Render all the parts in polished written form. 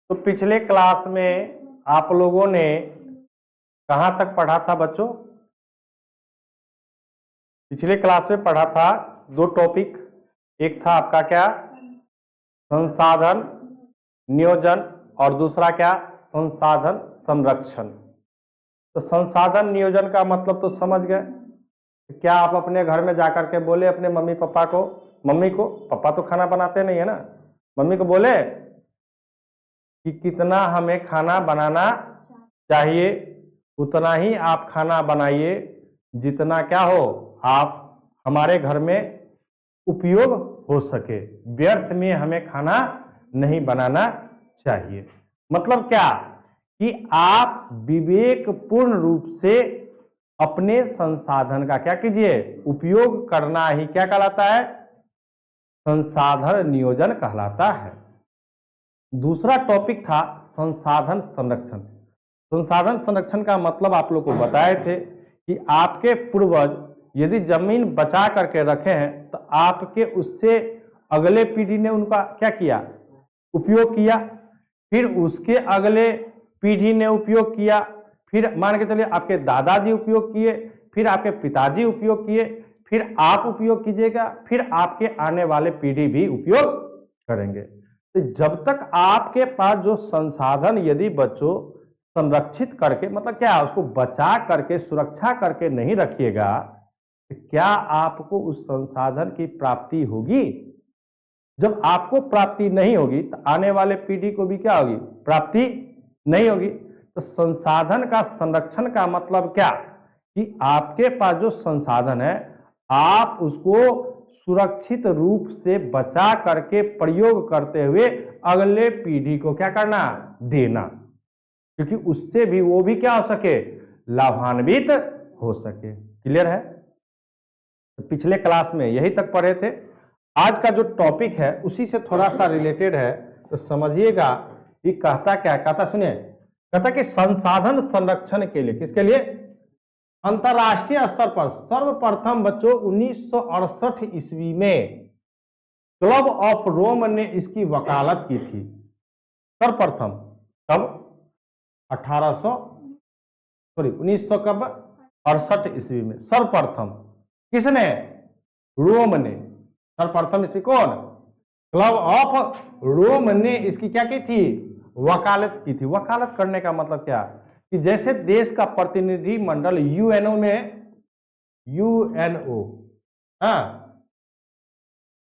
तो पिछले क्लास में आप लोगों ने कहां तक पढ़ा था बच्चों? पिछले क्लास में पढ़ा था दो टॉपिक। एक था आपका क्या, संसाधन नियोजन, और दूसरा क्या, संसाधन संरक्षण। तो संसाधन नियोजन का मतलब तो समझ गए। क्या आप अपने घर में जाकर के बोले अपने मम्मी पापा को, मम्मी को, पापा तो खाना बनाते नहीं है ना, मम्मी को बोले कि कितना हमें खाना बनाना चाहिए, उतना ही आप खाना बनाइए जितना क्या हो, आप हमारे घर में उपयोग हो सके, व्यर्थ में हमें खाना नहीं बनाना चाहिए। मतलब क्या कि आप विवेकपूर्ण रूप से अपने संसाधन का क्या कीजिए, उपयोग करना ही क्या कहलाता है, संसाधन नियोजन कहलाता है। दूसरा टॉपिक था संसाधन संरक्षण। संसाधन संरक्षण का मतलब आप लोग को बताए थे कि आपके पूर्वज यदि जमीन बचा करके रखे हैं तो आपके उससे अगले पीढ़ी ने उनका क्या किया, उपयोग किया, फिर उसके अगले पीढ़ी ने उपयोग किया, फिर मान के चलिए आपके दादाजी उपयोग किए, फिर आपके पिताजी उपयोग किए, फिर आप उपयोग कीजिएगा, फिर आपके आने वाले पीढ़ी भी उपयोग करेंगे। तो जब तक आपके पास जो संसाधन यदि बच्चों संरक्षित करके, मतलब क्या, उसको बचा करके सुरक्षा करके नहीं रखिएगा, तो क्या आपको उस संसाधन की प्राप्ति होगी? जब आपको प्राप्ति नहीं होगी तो आने वाले पीढ़ी को भी क्या होगी, प्राप्ति नहीं होगी। तो संसाधन का संरक्षण का मतलब क्या कि आपके पास जो संसाधन है आप उसको सुरक्षित रूप से बचा करके प्रयोग करते हुए अगले पीढ़ी को क्या करना, देना, क्योंकि उससे भी वो भी क्या हो सके, लाभान्वित हो सके। क्लियर है? तो पिछले क्लास में यही तक पढ़े थे। आज का जो टॉपिक है उसी से थोड़ा सा रिलेटेड है, तो समझिएगा कि कहता क्या, कहता सुनिए, कहता कि संसाधन संरक्षण के लिए, किसके लिए, अंतरराष्ट्रीय स्तर पर सर्वप्रथम बच्चों 1968 ईस्वी में क्लब ऑफ रोम ने इसकी वकालत की थी। सर्वप्रथम कब, 1968 ईस्वी में सर्वप्रथम किसने, रोम ने। सर्वप्रथम इसकी कौन, क्लब ऑफ रोम ने इसकी क्या की थी, वकालत की थी। वकालत करने का मतलब क्या कि जैसे देश का प्रतिनिधि मंडल यूएनओ में, यूएनओ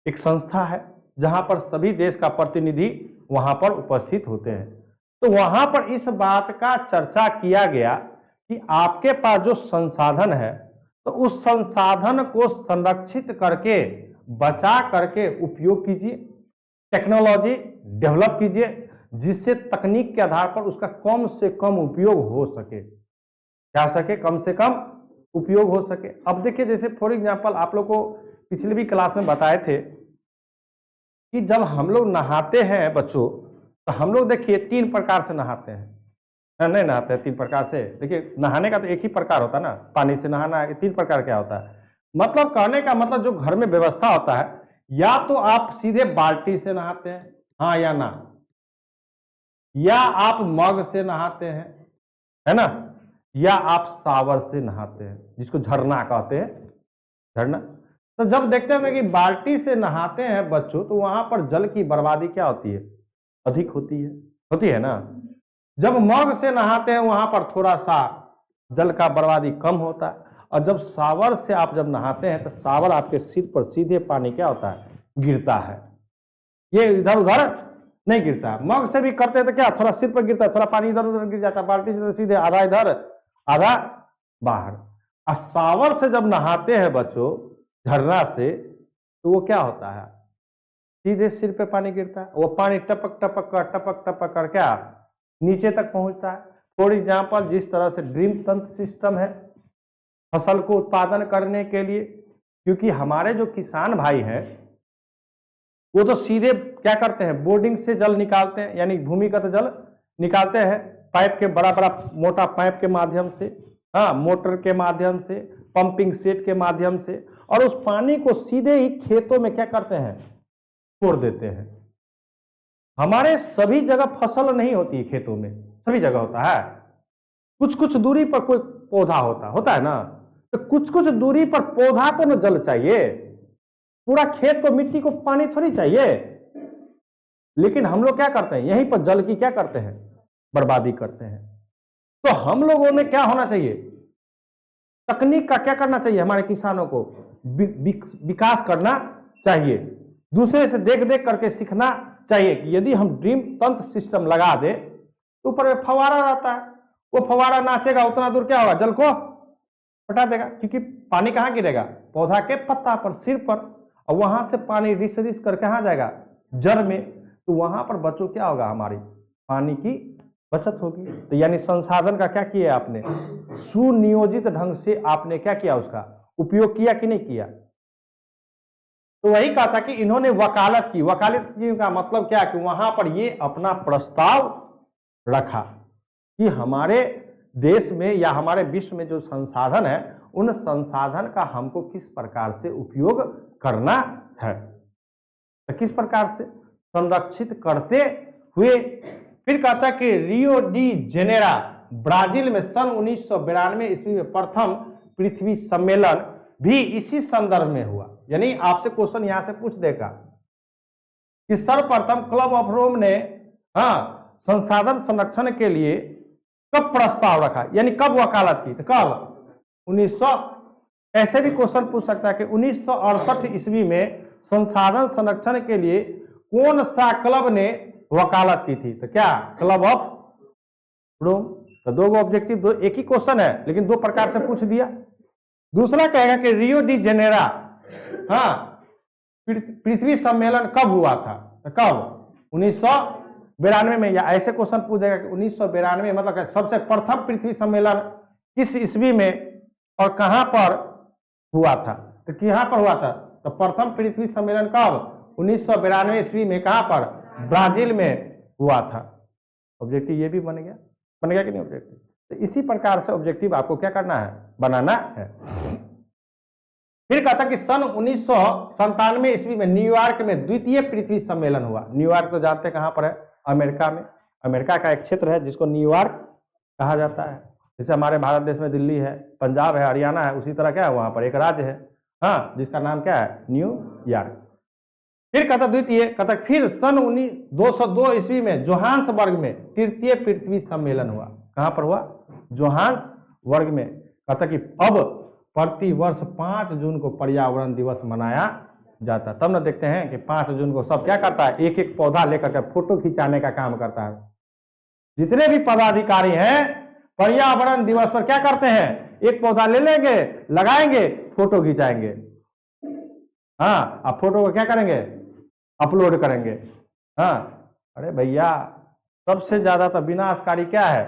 एक संस्था है जहां पर सभी देश का प्रतिनिधि वहां पर उपस्थित होते हैं। तो वहां पर इस बात का चर्चा किया गया कि आपके पास जो संसाधन है तो उस संसाधन को संरक्षित करके बचा करके उपयोग कीजिए, टेक्नोलॉजी डेवलप कीजिए जिससे तकनीक के आधार पर उसका कम से कम उपयोग हो सके, क्या सके, कम से कम उपयोग हो सके। अब देखिए जैसे फॉर एग्जांपल आप लोग को पिछले भी क्लास में बताए थे कि जब हम लोग नहाते हैं बच्चों तो हम लोग देखिए 3 प्रकार से नहाते हैं, नहीं नहाते हैं 3 प्रकार से। देखिए नहाने का तो एक ही प्रकार होता है ना, पानी से नहाना, 3 प्रकार क्या होता है, मतलब कहने का मतलब जो घर में व्यवस्था होता है, या तो आप सीधे बाल्टी से नहाते हैं, हाँ या ना, या आप मग से नहाते हैं, है ना, या आप शावर से नहाते हैं जिसको झरना कहते हैं, झरना। तो जब देखते हैं कि बाल्टी से नहाते हैं बच्चों तो वहां पर जल की बर्बादी क्या होती है, अधिक होती है ना। जब मग से नहाते हैं वहां पर थोड़ा सा जल का बर्बादी कम होता है, और जब शावर से आप जब नहाते हैं तो शावर आपके सिर पर सीधे पानी क्या होता है, गिरता है, ये इधर उधर नहीं गिरता। मग से भी करते हैं तो क्या, थोड़ा सिर पर गिरता है, थोड़ा पानी इधर उधर गिर जाता है, बाल्टी से तो सीधे आधा इधर आधा बाहर। और शावर से जब नहाते हैं बच्चों झरना से तो वो क्या होता है, सीधे सिर पे पानी गिरता है, वो पानी टपक टपक कर क्या नीचे तक पहुंचता है। फॉर एग्जाम्पल जिस तरह से ड्रिप तंत्र सिस्टम है फसल को उत्पादन करने के लिए, क्योंकि हमारे जो किसान भाई हैं वो तो सीधे क्या करते हैं, बोर्डिंग से जल निकालते हैं, यानी भूमिगत जल निकालते हैं पाइप के, बड़ा बड़ा मोटा पाइप के माध्यम से, हाँ मोटर के माध्यम से, पंपिंग सेट के माध्यम से, और उस पानी को सीधे ही खेतों में क्या करते हैं, छोड़ देते हैं। हमारे सभी जगह फसल नहीं होती है, खेतों में सभी जगह होता है, कुछ कुछ दूरी पर कोई पौधा होता है ना, तो कुछ कुछ दूरी पर पौधा को न जल चाहिए, पूरा खेत को मिट्टी को पानी थोड़ी चाहिए। लेकिन हम लोग क्या करते हैं, यहीं पर जल की क्या करते हैं, बर्बादी करते हैं। तो हम लोगों में क्या होना चाहिए, तकनीक का क्या करना चाहिए, हमारे किसानों को विकास करना चाहिए, दूसरे से देख देख करके सीखना चाहिए कि यदि हम ड्रीम तंत्र सिस्टम लगा दे तो ऊपर में फवारा रहता है, वो फवारा नाचेगा, उतना दूर क्या होगा, जल को हटा देगा, क्योंकि पानी कहां गिरेगा, पौधा के पत्ता पर, सिर पर, और वहां से पानी रिस रिस कर कहां जाएगा, जड़ में, तो वहां पर बच्चों क्या होगा, हमारी पानी की बचत होगी। तो यानी संसाधन का क्या किया आपने, सुनियोजित ढंग से आपने क्या किया, उसका उपयोग किया कि नहीं किया। तो वही कहा था कि इन्होंने वकालत की, वकालत की का मतलब क्या, कि वहां पर ये अपना प्रस्ताव रखा कि हमारे देश में या हमारे विश्व में जो संसाधन है, उन संसाधन का हमको किस प्रकार से उपयोग करना है, तो किस प्रकार से संरक्षित करते हुए। फिर कहता कि रियो डी जेनेरा ब्राजील में सन 1992 ईस्वी में प्रथम पृथ्वी सम्मेलन भी इसी संदर्भ में हुआ। यानी आपसे क्वेश्चन यहां से पूछ देगा कि सर्वप्रथम क्लब ऑफ रोम ने संसाधन संरक्षण के लिए कब प्रस्ताव रखा, यानी कब वकालत की, तो कब 1900, ऐसे भी क्वेश्चन पूछ सकता है कि 1968 ईस्वी में संसाधन संरक्षण के लिए कौन सा क्लब ने वकालत की थी, तो क्या क्लब ऑफ रोम। तो दो ऑब्जेक्टिव, एक ही क्वेश्चन है लेकिन दो प्रकार से पूछ दिया। दूसरा कहेगा कि रियो डी जेनेरा पृथ्वी सम्मेलन कब हुआ था, तो कब 1992 में, या ऐसे क्वेश्चन पूछ देगा कि 1992 मतलब सबसे प्रथम पृथ्वी सम्मेलन किस ईस्वी में और कहां पर हुआ था, तो कहां पर हुआ था, तो प्रथम पृथ्वी सम्मेलन कब 1992 ईस्वी में, कहां पर, ब्राजील में हुआ था। ऑब्जेक्टिव ये भी बन गया कि नहीं ऑब्जेक्टिव। तो इसी प्रकार से ऑब्जेक्टिव आपको क्या करना है, बनाना है। फिर कहता कि सन 1997 ईस्वी में न्यूयॉर्क में द्वितीय पृथ्वी सम्मेलन हुआ। न्यूयॉर्क तो जानते हैं कहां पर है, अमेरिका में, अमेरिका का एक क्षेत्र है जिसको न्यूयॉर्क कहा जाता है। जैसे हमारे भारत देश में दिल्ली है, पंजाब है, हरियाणा है, उसी तरह क्या है वहां पर एक राज्य है जिसका नाम क्या है, न्यूयॉर्क। फिर कहता द्वितीय, कहता फिर सन 202 ईस्वी में जोहान्सबर्ग में तृतीय पृथ्वी सम्मेलन हुआ। कहां पर हुआ, जोहान्सबर्ग में। कहता कि अब प्रति वर्ष 5 जून को पर्यावरण दिवस मनाया जाता है। तब न देखते हैं कि 5 जून को सब क्या करता है, एक एक पौधा लेकर के फोटो खिंचाने का काम करता है। जितने भी पदाधिकारी हैं पर्यावरण दिवस पर क्या करते हैं, एक पौधा ले लेंगे, लगाएंगे, फोटो खिंचाएंगे। अब फोटो को क्या करेंगे, अपलोड करेंगे। अरे भैया, सबसे ज्यादा तो विनाशकारी क्या है,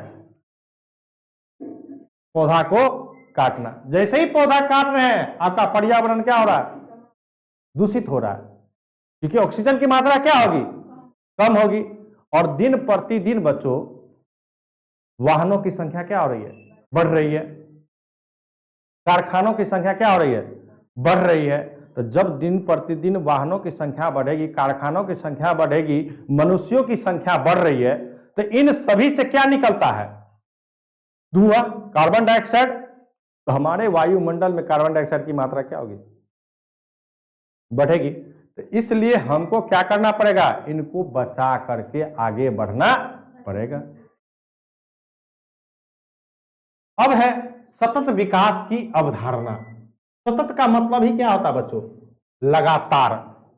पौधा को काटना। जैसे ही पौधा काट रहे हैं आपका पर्यावरण क्या हो रहा है, दूषित हो रहा है, क्योंकि ऑक्सीजन की मात्रा क्या होगी, कम होगी। और दिन प्रतिदिन बच्चों वाहनों की संख्या क्या हो रही है, बढ़ रही है। कारखानों की संख्या क्या हो रही है, बढ़ रही है। तो जब दिन प्रतिदिन वाहनों की संख्या बढ़ेगी, कारखानों की संख्या बढ़ेगी, मनुष्यों की संख्या बढ़ रही है, तो इन सभी से क्या निकलता है, धुआं, कार्बन डाइऑक्साइड। तो हमारे वायुमंडल में कार्बन डाइऑक्साइड की मात्रा क्या होगी, बढ़ेगी। तो इसलिए हमको क्या करना पड़ेगा, इनको बचा करके आगे बढ़ना पड़ेगा। अब है सतत विकास की अवधारणा। सतत का मतलब ही क्या होता है बच्चों, लगातार।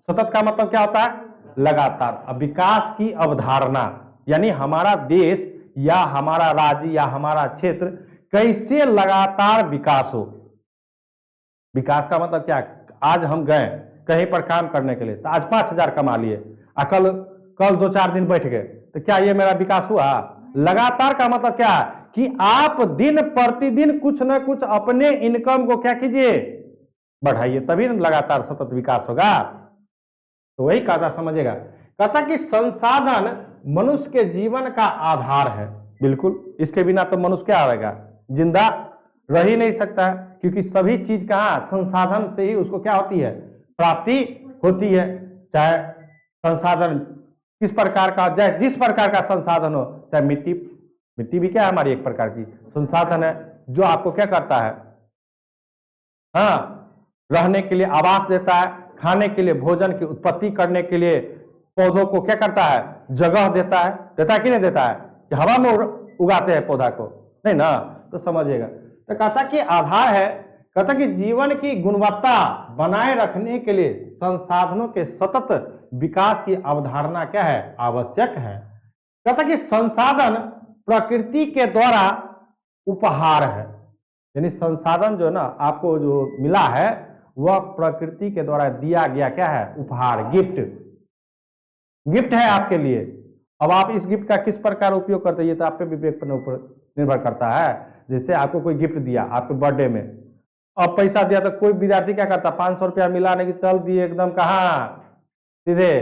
सतत का मतलब क्या होता है, लगातार। अब विकास की अवधारणा यानी हमारा देश या हमारा राज्य या हमारा क्षेत्र कैसे लगातार विकास हो। विकास का मतलब क्या, आज हम गए कहीं पर काम करने के लिए, तो आज 5,000 कमा लिए, कल 2-4 दिन बैठ गए, तो क्या ये मेरा विकास हुआ। लगातार का मतलब क्या है कि आप दिन प्रतिदिन कुछ न कुछ अपने इनकम को क्या कीजिए, बढ़ाइए, तभी लगातार सतत विकास होगा। तो वही कहता, समझेगा, कहता कि संसाधन मनुष्य के जीवन का आधार है। बिल्कुल, इसके बिना तो मनुष्य क्या रहेगा, जिंदा रह ही नहीं सकता है, क्योंकि सभी चीज कहां, संसाधन से ही उसको क्या होती है, प्राप्ति होती है। चाहे संसाधन किस प्रकार का, चाहे जिस प्रकार का संसाधन हो, चाहे मिट्टी, मिट्टी भी क्या है हमारी एक प्रकार की संसाधन है, जो आपको क्या करता है, हाँ, रहने के लिए आवास देता है, खाने के लिए, भोजन की उत्पत्ति करने के लिए पौधों को क्या करता है, जगह देता है, देता है कि नहीं देता है, कि हवा में उगाते हैं पौधा को, नहीं ना, तो समझिएगा। तो कहता कि आधार है, कहता कि जीवन की गुणवत्ता बनाए रखने के लिए संसाधनों के सतत विकास की अवधारणा क्या है, आवश्यक है। कहता कि संसाधन प्रकृति के द्वारा उपहार है, यानी संसाधन जो है ना आपको जो मिला है वह प्रकृति के द्वारा दिया गया क्या है, उपहार, गिफ्ट, गिफ्ट है आपके लिए। अब आप इस गिफ्ट का किस प्रकार उपयोग करते हैं ये तो आप पे विवेक पर ऊपर निर्भर करता है। जैसे आपको कोई गिफ्ट दिया आपके बर्थडे में, अब पैसा दिया तो कोई विद्यार्थी क्या करता, 500 रुपया मिला नहीं कि चल दिए एकदम कहाँ, सीधे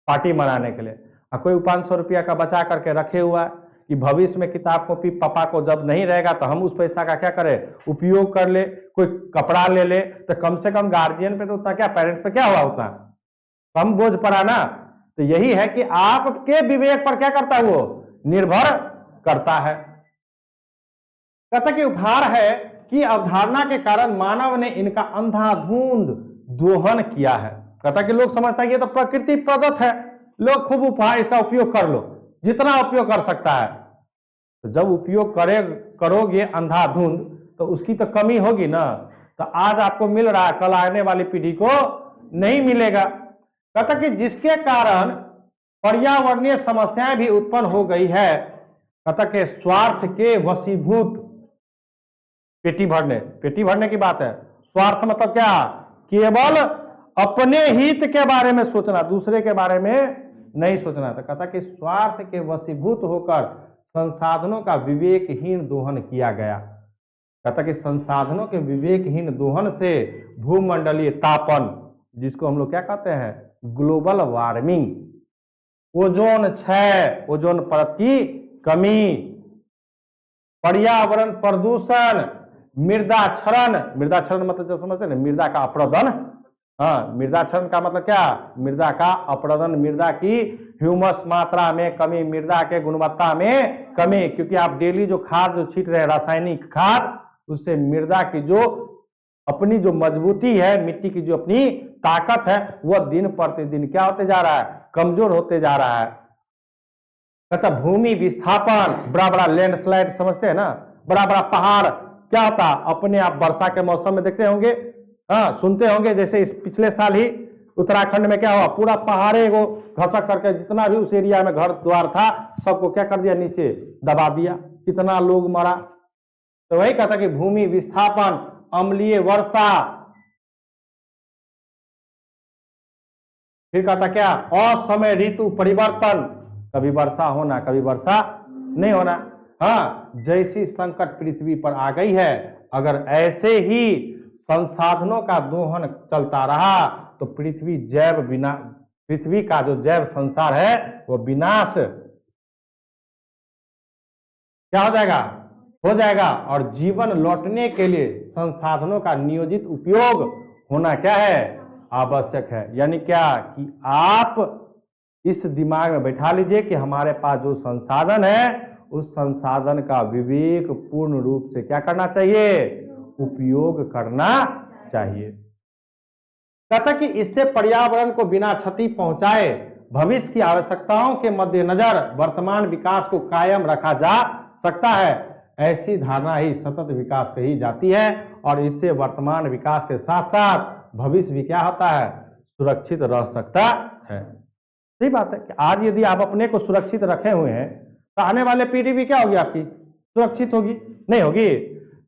पार्टी मनाने के लिए। और कोई 500 रुपया का बचा करके रखे हुआ है कि भविष्य में किताब कॉपी पापा को जब नहीं रहेगा तो हम उस पैसा का क्या करें, उपयोग कर ले, कोई कपड़ा ले ले, तो कम से कम गार्जियन पे तो उतना क्या, पेरेंट्स पे क्या हुआ, उतना कम बोझ पड़ा ना। तो यही है कि आपके विवेक पर क्या करता है, वो निर्भर करता है। कहता कि उपहार है कि अवधारणा के कारण मानव ने इनका अंधाधुंध दोहन किया है। कहता कि लोग समझता है ये तो प्रकृति प्रदत्त है, लोग खूब उपहार इसका उपयोग कर लो, जितना उपयोग कर सकता है। तो जब उपयोग करोगे अंधाधुंध तो उसकी तो कमी होगी ना। तो आज आपको मिल रहा है, कल आने वाली पीढ़ी को नहीं मिलेगा। कहता कि जिसके कारण पर्यावरणीय समस्याएं भी उत्पन्न हो गई है। कहता कि स्वार्थ के वशीभूत, पेटी भरने की बात है। स्वार्थ मतलब क्या, केवल अपने हित के बारे में सोचना, दूसरे के बारे में नहीं सोचना था। कहता कि स्वार्थ के वशीभूत होकर संसाधनों का विवेकहीन दोहन किया गया। कहता कि संसाधनों के विवेकहीन दोहन से भूमंडलीय तापन, जिसको हम लोग क्या कहते हैं, ग्लोबल वार्मिंग, ओजोन क्षय, ओजोन परत की कमी, पर्यावरण प्रदूषण, मृदा क्षरण मतलब जो समझते हैं मृदा का अपरदन, हाँ, मृदा क्षरण का मतलब क्या, मृदा का अपरदन, मृदा की ह्यूमस मात्रा में कमी, मृदा के गुणवत्ता में कमी, क्योंकि आप डेली जो खाद जो छीट रहे हैं रासायनिक खाद, उससे मृदा की जो अपनी जो मजबूती है, मिट्टी की जो अपनी ताकत है, वह दिन प्रतिदिन क्या होते जा रहा है, कमजोर होते जा रहा है। कहता भूमि विस्थापन, बड़ा बड़ा लैंडस्लाइड समझते हैं ना, बड़ा बड़ा पहाड़ क्या होता, अपने आप वर्षा के मौसम में देखते होंगे, हाँ, सुनते होंगे, जैसे इस पिछले साल ही उत्तराखंड में क्या हुआ, पूरा पहाड़े को घसक करके जितना भी उस एरिया में घर द्वार था सबको क्या कर दिया, नीचे दबा दिया, कितना लोग मरा। तो वही कहता कि भूमि विस्थापन, अम्लीय वर्षा, फिर कहता क्या, असमय ऋतु परिवर्तन, कभी वर्षा होना कभी वर्षा नहीं होना। हाँ, जैसी संकट पृथ्वी पर आ गई है, अगर ऐसे ही संसाधनों का दोहन चलता रहा तो पृथ्वी का जो जैव संसार है वो विनाश क्या हो जाएगा, और जीवन लौटने के लिए संसाधनों का नियोजित उपयोग होना क्या है, आवश्यक है। यानी क्या कि आप इस दिमाग में बैठा लीजिए कि हमारे पास जो संसाधन है उस संसाधन का विवेक पूर्ण रूप से क्या करना चाहिए, उपयोग करना चाहिए। कहता कि इससे पर्यावरण को बिना क्षति पहुंचाए भविष्य की आवश्यकताओं के मद्देनजर वर्तमान विकास को कायम रखा जा सकता है। ऐसी धारणा ही सतत विकास कही जाती है, और इससे वर्तमान विकास के साथ साथ भविष्य भी क्या होता है, सुरक्षित रह सकता है। सही बात है कि आज यदि आप अपने को सुरक्षित रखे हुए हैं तो आने वाले पीढ़ी भी क्या होगी, आपकी सुरक्षित होगी, नहीं होगी।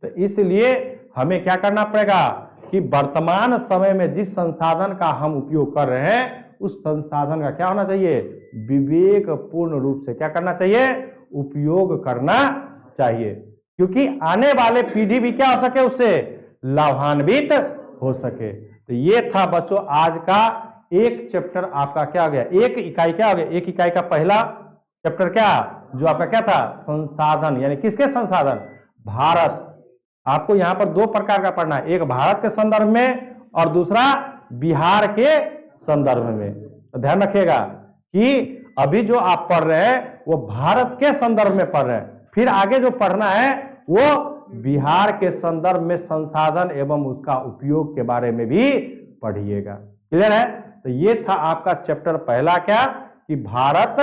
तो इसलिए हमें क्या करना पड़ेगा कि वर्तमान समय में जिस संसाधन का हम उपयोग कर रहे हैं उस संसाधन का क्या होना चाहिए, विवेक पूर्ण रूप से क्या करना चाहिए, उपयोग करना चाहिए, क्योंकि आने वाले पीढ़ी भी क्या हो सके, उससे लाभान्वित हो सके। तो ये था बच्चों आज का एक चैप्टर आपका क्या हो गया, एक इकाई क्या हो गया, एक इकाई का पहला चैप्टर क्या, जो आपका क्या था, संसाधन, यानी किसके संसाधन, भारत। आपको यहां पर दो प्रकार का पढ़ना है, एक भारत के संदर्भ में और दूसरा बिहार के संदर्भ में। तो ध्यान रखिएगा कि अभी जो आप पढ़ रहे हैं वो भारत के संदर्भ में पढ़ रहे हैं, फिर आगे जो पढ़ना है वो बिहार के संदर्भ में संसाधन एवं उसका उपयोग के बारे में भी पढ़िएगा। क्लियर है? तो ये था आपका चैप्टर पहला, क्या कि भारत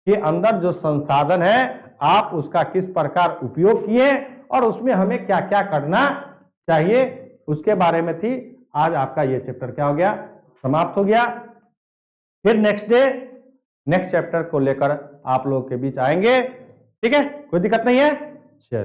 के अंदर जो संसाधन है आप उसका किस प्रकार उपयोग किए और उसमें हमें क्या क्या करना चाहिए उसके बारे में थी। आज आपका ये चैप्टर क्या हो गया, समाप्त हो गया। फिर नेक्स्ट डे नेक्स्ट चैप्टर को लेकर आप लोगों के बीच आएंगे। ठीक है, कोई दिक्कत नहीं है। चलिए।